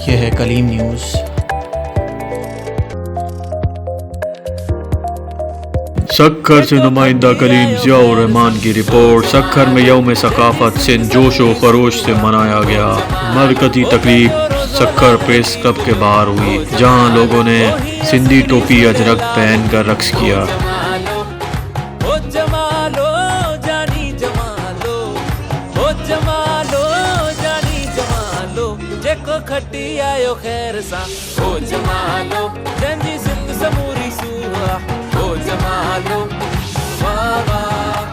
यह है कलीम न्यूज़। सक्खर से नुमाइंदा कलीम ज़ियाउर रहमान की रिपोर्ट। सक्खर में यौम सकाफत सिंध जोशो खरोश से मनाया गया। मरकजी तकरीब सक्खर प्रेस क्लब के बाहर हुई, जहां लोगों ने सिंधी टोपी अजरक पहन कर रक्स किया। खटी आयो खैर सा ओ जमालो जंजी सित समूरी सुहा ओ जमालो वाह वाह।